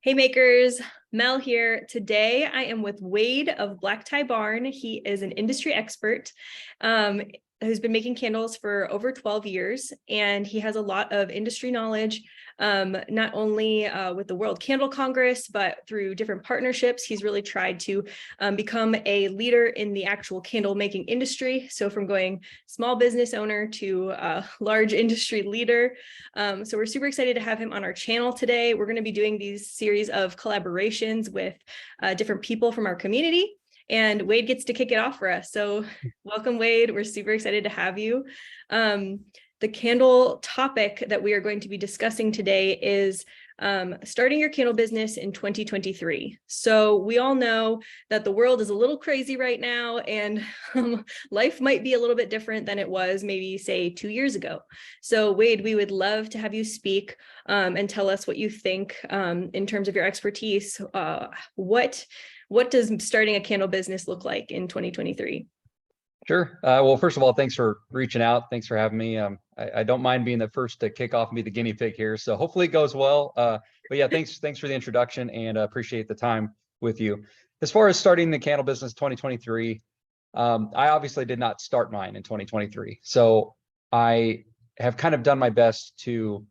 Hey makers, Mel here. Today I am with Wade of Black Tie Barn. He is an industry expert who's been making candles for over 12 years, and he has a lot of industry knowledge, not only with the World Candle Congress, but through different partnerships. He's really tried to become a leader in the actual candle making industry. So from going small business owner to large industry leader. So we're super excited to have him on our channel today. We're going to be doing these series of collaborations with different people from our community, and Wade gets to kick it off for us. So welcome, Wade. We're super excited to have you. The candle topic that we are going to be discussing today is starting your candle business in 2023. So we all know that the world is a little crazy right now, and life might be a little bit different than it was maybe, say, 2 years ago. So Wade, we would love to have you speak and tell us what you think in terms of your expertise. What does starting a candle business look like in 2023? Sure. Well, first of all, thanks for reaching out. Thanks for having me. I don't mind being the first to kick off and be the guinea pig here. So hopefully it goes well. But yeah, thanks for the introduction, and appreciate the time with you. As far as starting the candle business 2023, I obviously did not start mine in 2023. So I have kind of done my best to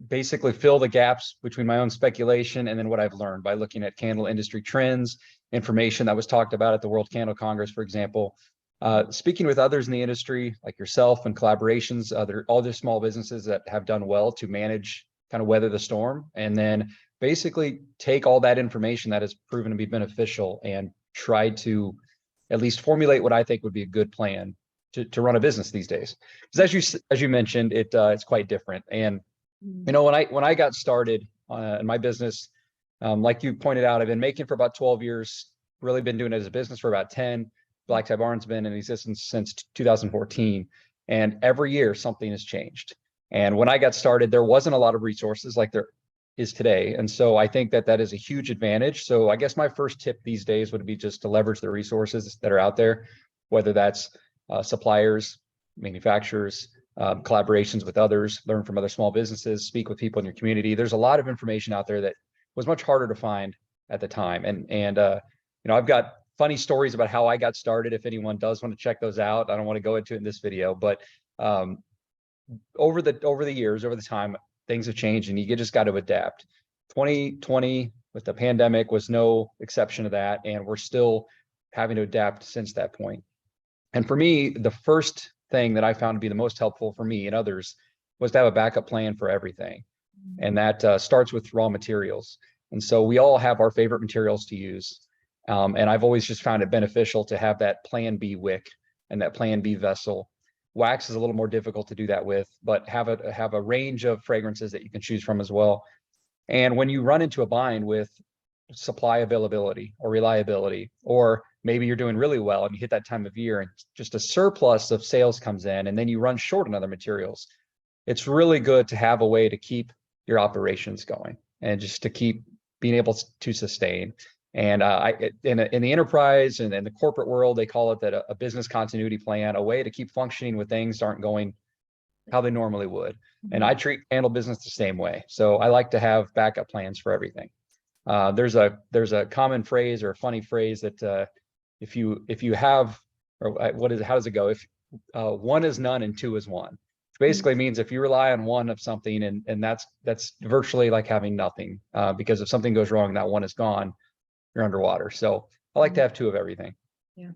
basically fill the gaps between my own speculation and then what I've learned by looking at candle industry trends, information that was talked about at the World Candle Congress, for example, speaking with others in the industry like yourself, and collaborations, all the small businesses that have done well to manage, kind of weather the storm, and then basically take all that information that has proven to be beneficial and try to at least formulate what I think would be a good plan to run a business these days. Because as you mentioned, it's quite different. And you know, when I got started in my business, like you pointed out, I've been making for about 12 years, really been doing it as a business for about 10. Black Tie Barn's been in existence since 2014. And every year something has changed. And when I got started, there wasn't a lot of resources like there is today. And so I think that is a huge advantage. So I guess my first tip these days would be just to leverage the resources that are out there, whether that's suppliers, manufacturers, collaborations with others, learn from other small businesses, speak with people in your community. There's a lot of information out there that was much harder to find at the time. And you know, I've got funny stories about how I got started. If anyone does want to check those out, I don't want to go into it in this video, but over the years, over the time, things have changed, and you just got to adapt. 2020 with the pandemic was no exception to that, and we're still having to adapt since that point. And for me, the first thing that I found to be the most helpful for me and others was to have a backup plan for everything. And that starts with raw materials. And so we all have our favorite materials to use. And I've always just found it beneficial to have that plan B wick and that plan B vessel. Wax is a little more difficult to do that with, but have a range of fragrances that you can choose from as well. And when you run into a bind with supply availability or reliability, or maybe you're doing really well and you hit that time of year and just a surplus of sales comes in, and then you run short on other materials, it's really good to have a way to keep your operations going and just to keep being able to sustain. And in the enterprise and in the corporate world, they call it that a business continuity plan, a way to keep functioning when things aren't going how they normally would. And I treat candle business the same way. So I like to have backup plans for everything. There's a common phrase or a funny phrase that if you have, or how does it go? If one is none and two is one, which basically means if you rely on one of something, and that's virtually like having nothing, because if something goes wrong, that one is gone, you're underwater. So I like to have two of everything. Yeah.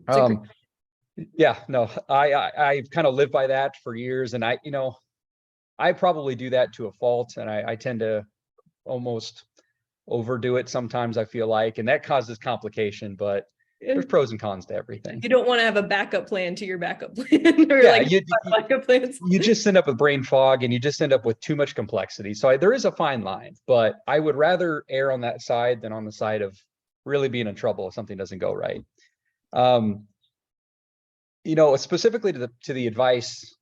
Yeah, no, I've kind of lived by that for years, and I probably do that to a fault, and I tend to almost overdo it sometimes, I feel like, and that causes complication, but there's pros and cons to everything. You don't want to have a backup plan to your backup plan, or yeah, backup plans. You just end up with brain fog, and you just end up with too much complexity. So there is a fine line, but I would rather err on that side than on the side of really being in trouble if something doesn't go right. You know, specifically to the advice,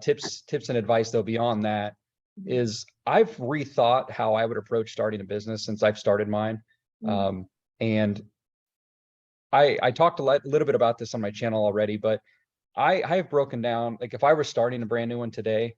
tips and advice though, beyond that, is I've rethought how I would approach starting a business since I've started mine. And I talked a little bit about this on my channel already, but I have broken down, like if I were starting a brand new one today,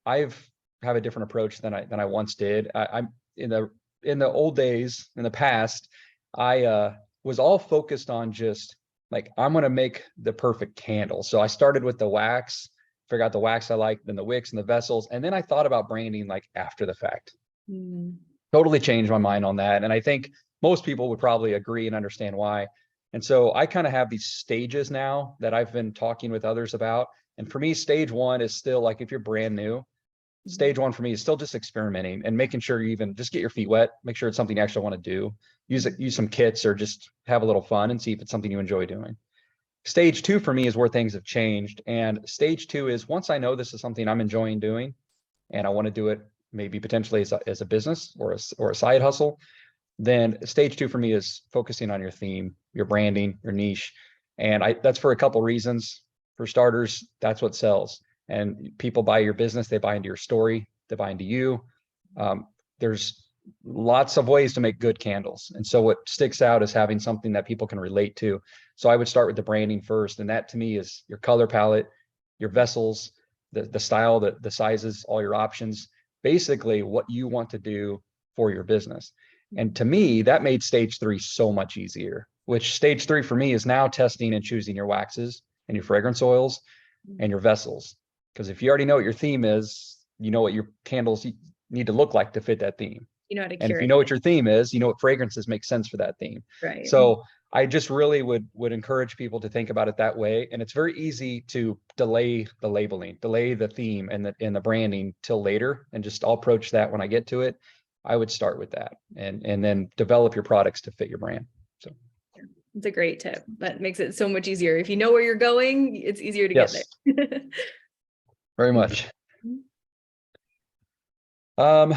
have a different approach than I once did. I'm in the in the old days, in the past, I was all focused on just like, I'm going to make the perfect candle. So I started with the wax, figure out the wax I like, then the wicks and the vessels. And then I thought about branding like after the fact. Mm. Totally changed my mind on that. And I think most people would probably agree and understand why. And so I kind of have these stages now that I've been talking with others about. And for me, stage one is still like, if you're brand new, stage one for me is still just experimenting and making sure you even just get your feet wet, make sure it's something you actually want to do, use some kits or just have a little fun and see if it's something you enjoy doing. Stage two for me is where things have changed. And stage two is once I know this is something I'm enjoying doing and I want to do it maybe potentially as a business or a side hustle, then stage two for me is focusing on your theme, your branding, your niche. And that's for a couple reasons. For starters, that's what sells. And people buy your business, they buy into your story, they buy into you. There's lots of ways to make good candles. And so what sticks out is having something that people can relate to. So I would start with the branding first. And that to me is your color palette, your vessels, the style, the sizes, all your options, basically what you want to do for your business. And to me, that made stage three so much easier, which stage three for me is now testing and choosing your waxes and your fragrance oils and your vessels. Because if you already know what your theme is, you know what your candles need to look like to fit that theme. You know how to And if curate you know what it. your theme is, you know what fragrances make sense for that theme. Right. So I just really would encourage people to think about it that way. And it's very easy to delay the labeling, delay the theme and the branding till later, and just I'll approach that when I get to it. I would start with that and then develop your products to fit your brand. So it's a great tip. That makes it so much easier. If you know where you're going, it's easier to get yes, there. very much. Well,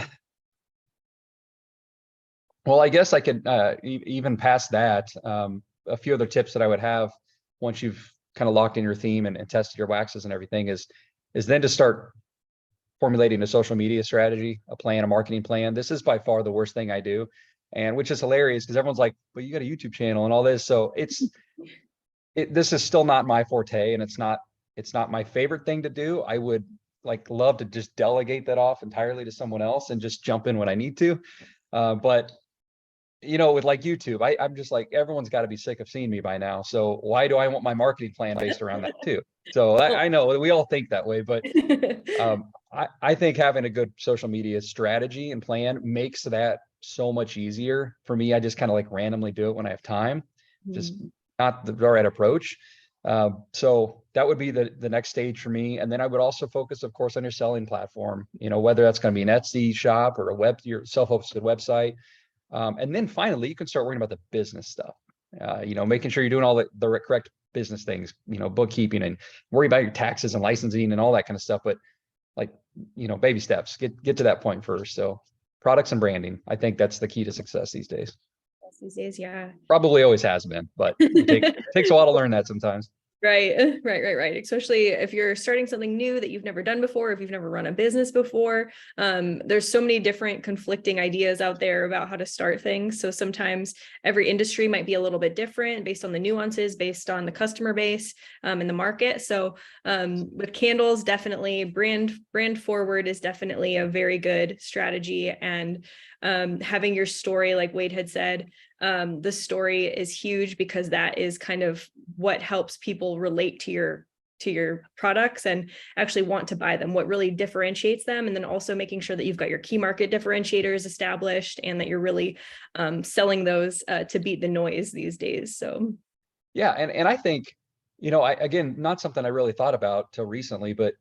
I guess I could even past that. A few other tips that I would have once you've kind of locked in your theme and tested your waxes and everything is then to start formulating a social media strategy, a plan, a marketing plan. This is by far the worst thing I do, and which is hilarious because everyone's like, "But you got a YouTube channel and all this." So this is still not my forte, and it's not my favorite thing to do. I would love to just delegate that off entirely to someone else and just jump in when I need to. But with like YouTube, I'm just like, everyone's got to be sick of seeing me by now. So why do I want my marketing plan based around that too? So I know we all think that way, but I think having a good social media strategy and plan makes that so much easier for me. I just kind of like randomly do it when I have time, just not the right approach. So that would be the next stage for me. And then I would also focus, of course, on your selling platform, whether that's going to be an Etsy shop or your self-hosted website. And then finally, you can start worrying about the business stuff, making sure you're doing all the correct business things, bookkeeping, and worry about your taxes and licensing and all that kind of stuff. But baby steps, get to that point first. So products and branding, I think that's the key to success these days. These days, yeah. Probably always has been, but it takes a while to learn that sometimes. Right. Especially if you're starting something new that you've never done before, if you've never run a business before. There's so many different conflicting ideas out there about how to start things. So sometimes every industry might be a little bit different based on the nuances, based on the customer base in the market. So with candles, definitely brand forward is definitely a very good strategy. And having your story, like Wade had said, the story is huge because that is kind of what helps people relate to your products and actually want to buy them, what really differentiates them. And then also making sure that you've got your key market differentiators established and that you're really selling those to beat the noise these days. So yeah, and I think, again, not something I really thought about till recently, but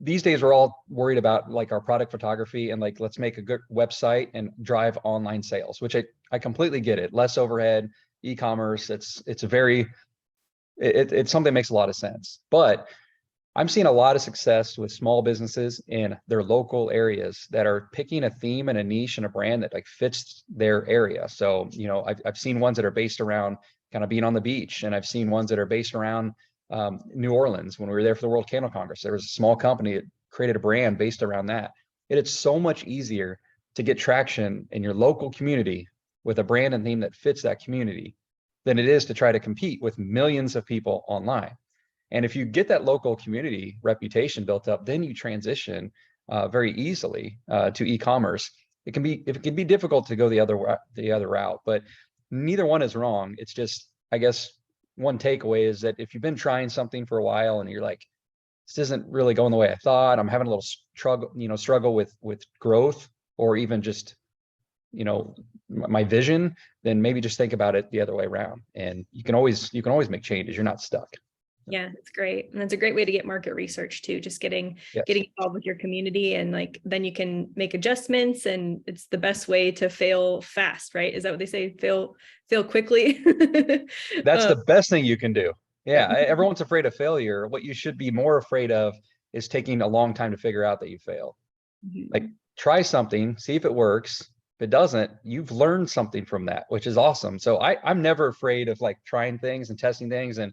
these days we're all worried about like our product photography and like, let's make a good website and drive online sales, which I completely get it. Less overhead, e-commerce. It's something that makes a lot of sense, but I'm seeing a lot of success with small businesses in their local areas that are picking a theme and a niche and a brand that like fits their area. So, I've seen ones that are based around kind of being on the beach, and I've seen ones that are based around New Orleans. When we were there for the World Candle Congress, there was a small company that created a brand based around that. It's so much easier to get traction in your local community with a brand and theme that fits that community than it is to try to compete with millions of people online. And if you get that local community reputation built up, then you transition very easily to e-commerce. it can be difficult to go the other route, but neither one is wrong. It's just, I guess one takeaway is that if you've been trying something for a while and you're like, this isn't really going the way I thought, I'm having a little struggle with growth, or even just, my vision, then maybe just think about it the other way around. And you can always make changes. You're not stuck. Yeah, it's great. And that's a great way to get market research too, just getting Yes. involved with your community, and like then you can make adjustments, and it's the best way to fail fast, right? Is that what they say? Fail quickly. That's Um, the best thing you can do. Yeah, yeah. everyone's afraid of failure. What you should be more afraid of is taking a long time to figure out that you failed. Like, Mhm. try something, see if it works. If it doesn't, you've learned something from that, which is awesome. So I'm never afraid of like trying things and testing things. And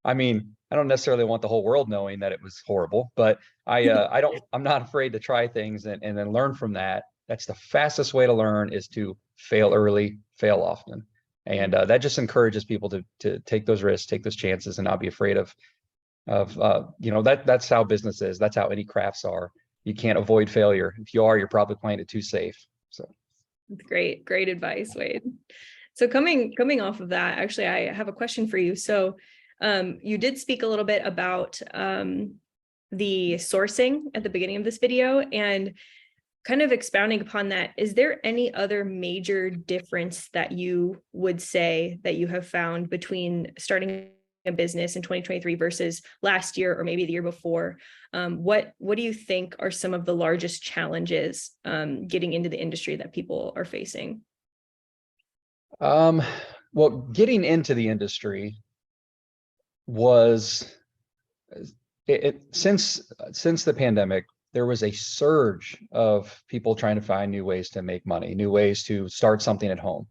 I mean, I don't necessarily want the whole world knowing that it was horrible, but I'm not afraid to try things and then learn from that. That's the fastest way to learn, is to fail early, fail often. And that just encourages people to take those risks, take those chances, and not be afraid of that's how business is. That's how any crafts are. You can't avoid failure. If you are, you're probably playing it too safe. So That's great advice, Wade. So coming off of that, actually, I have a question for you. So you did speak a little bit about the sourcing at the beginning of this video, and kind of expounding upon that, is there any other major difference that you would say that you have found between starting a business in 2023 versus last year, or maybe the year before? What do you think are some of the largest challenges getting into the industry that people are facing? well, getting into the industry was since the pandemic, there was a surge of people trying to find new ways to make money, new ways to start something at home.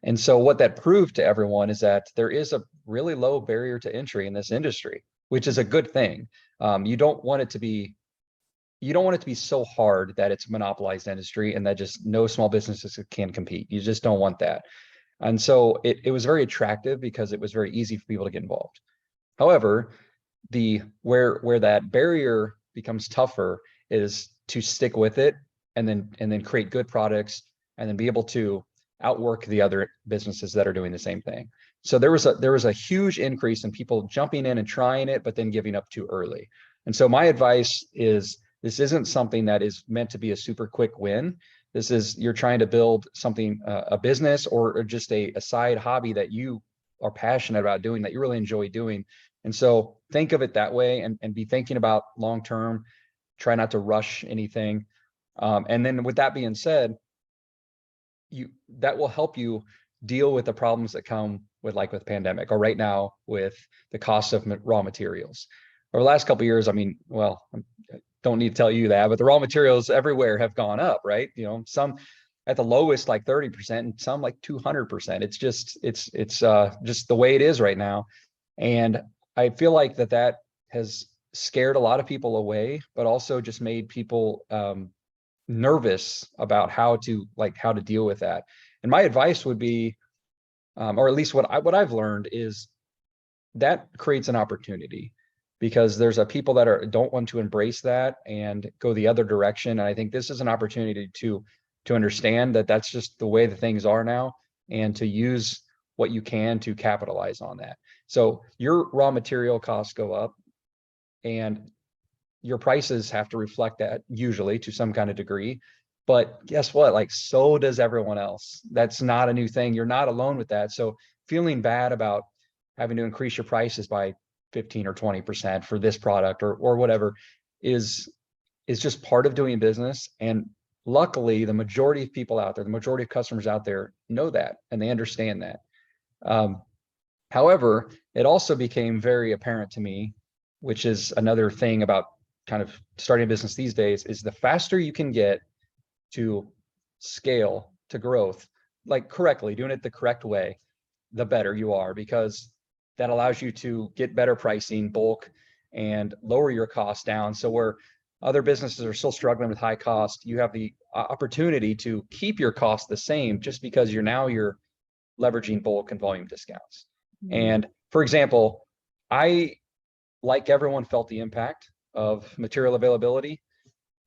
And so what that proved to everyone is that there is a really low barrier to entry in this industry, which is a good thing. You don't want it to be so hard that it's a monopolized industry and that just no small businesses can compete. You just don't want that. And so it was very attractive because it was very easy for people to get involved. However, where that barrier becomes tougher is to stick with it and then create good products and then be able to outwork the other businesses that are doing the same thing. So there was a huge increase in people jumping in and trying it, but then giving up too early. And so my advice is, this isn't something that is meant to be a super quick win. This is, you're trying to build something, a business or just a side hobby that you are passionate about doing, that you really enjoy doing. And so think of it that way, and be thinking about long term. Try not to rush anything. And then with that being said, that will help you deal with the problems that come with, like with pandemic, or right now with the cost of raw materials. Over the last couple of years, I mean, well, I don't need to tell you that, but the raw materials everywhere have gone up, right? Some at the lowest like 30% and some like 200%. It's just just the way it is right now. And I feel like that has scared a lot of people away, but also just made people nervous about how to deal with that. And my advice would be, or at least what I've learned is, that creates an opportunity, because there's a people that don't want to embrace that and go the other direction. And I think this is an opportunity to understand that that's just the way the things are now, and to use what you can to capitalize on that. So your raw material costs go up, and your prices have to reflect that, usually to some kind of degree. But guess what? Like, so does everyone else. That's not a new thing. You're not alone with that. So feeling bad about having to increase your prices by 15 or 20% for this product or whatever is just part of doing business. And luckily, the majority of people out there, the majority of customers out there know that, and they understand that. However, it also became very apparent to me, which is another thing about kind of starting a business these days, is the faster you can get to scale to growth, like correctly, doing it the correct way, the better you are, because that allows you to get better pricing, bulk, and lower your costs down. So where other businesses are still struggling with high cost, you have the opportunity to keep your costs the same, just because you're leveraging bulk and volume discounts. And for example, I, like everyone, felt the impact of material availability.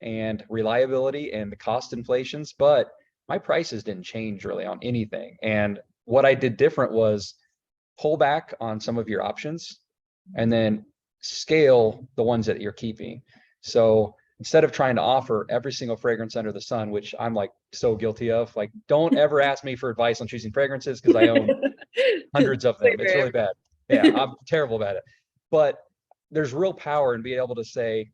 and reliability and the cost inflations, but my prices didn't change really on anything. And what I did different was pull back on some of your options and then scale the ones that you're keeping. So instead of trying to offer every single fragrance under the sun, which I'm like so guilty of, like, don't ever ask me for advice on choosing fragrances because I own hundreds of them. It's really bad. Yeah, I'm terrible at it. But there's real power in being able to say,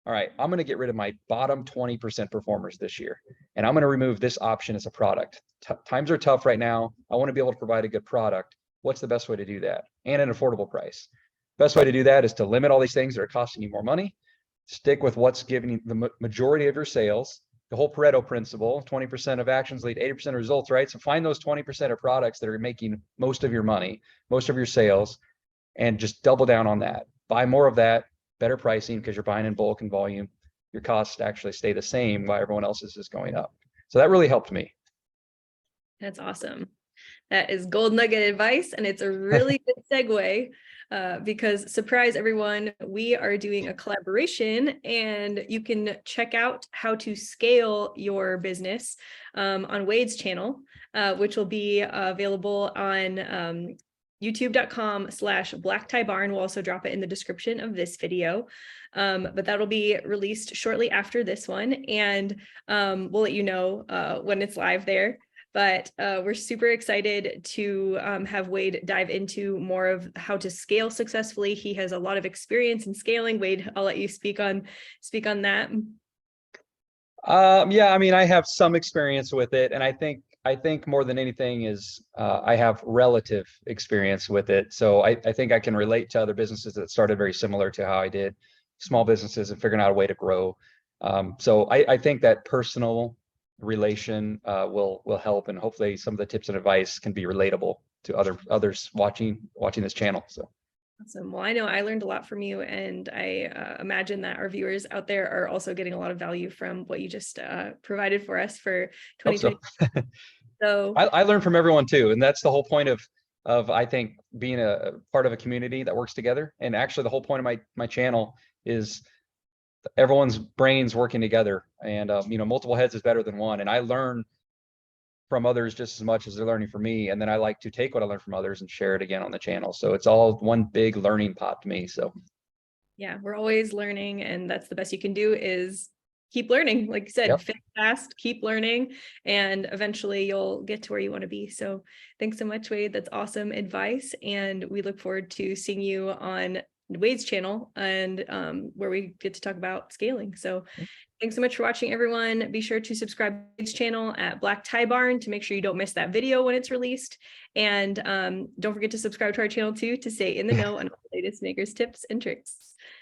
all right, I'm going to get rid of my bottom 20% performers this year, and I'm going to remove this option as a product. Times are tough right now. I want to be able to provide a good product. What's the best way to do that? And an affordable price. Best way to do that is to limit all these things that are costing you more money. Stick with what's giving you the majority of your sales. The whole Pareto principle, 20% of actions lead 80% of results, right? So find those 20% of products that are making most of your money, most of your sales, and just double down on that. Buy more of that, better pricing because you're buying in bulk and volume. Your costs actually stay the same while everyone else's is going up. So that really helped me. That's awesome. That is gold nugget advice, and it's a really good segue because, surprise everyone, we are doing a collaboration, and you can check out how to scale your business on Wade's channel, which will be available on youtube.com/blacktiebarn. We'll also drop it in the description of this video. But that'll be released shortly after this one, and we'll let you know when it's live there. But we're super excited to have Wade dive into more of how to scale successfully. He has a lot of experience in scaling. Wade, I'll let you speak on that. Yeah, I mean, I have some experience with it, and I think more than anything is I have relative experience with it. So I think I can relate to other businesses that started very similar to how I did, small businesses and figuring out a way to grow. So I think that personal relation will help, and hopefully some of the tips and advice can be relatable to others watching this channel. So awesome. Well, I know I learned a lot from you, and I imagine that our viewers out there are also getting a lot of value from what you just provided for us for 2020. So I learn from everyone too, and that's the whole point of I think being a part of a community that works together. And actually, the whole point of my channel is everyone's brains working together, and multiple heads is better than one. And I learn from others just as much as they're learning from me, and then I like to take what I learn from others and share it again on the channel. So it's all one big learning pot to me. So yeah, we're always learning, and that's the best you can do is keep learning. Like you said, yep. Fit fast, keep learning, and eventually you'll get to where you want to be. So thanks so much, Wade. That's awesome advice, and we look forward to seeing you on Wade's channel, and where we get to talk about scaling. So thanks so much for watching, everyone. Be sure to subscribe to Wade's channel at Black Tie Barn to make sure you don't miss that video when it's released. And don't forget to subscribe to our channel too to stay in the know on all the latest makers tips and tricks.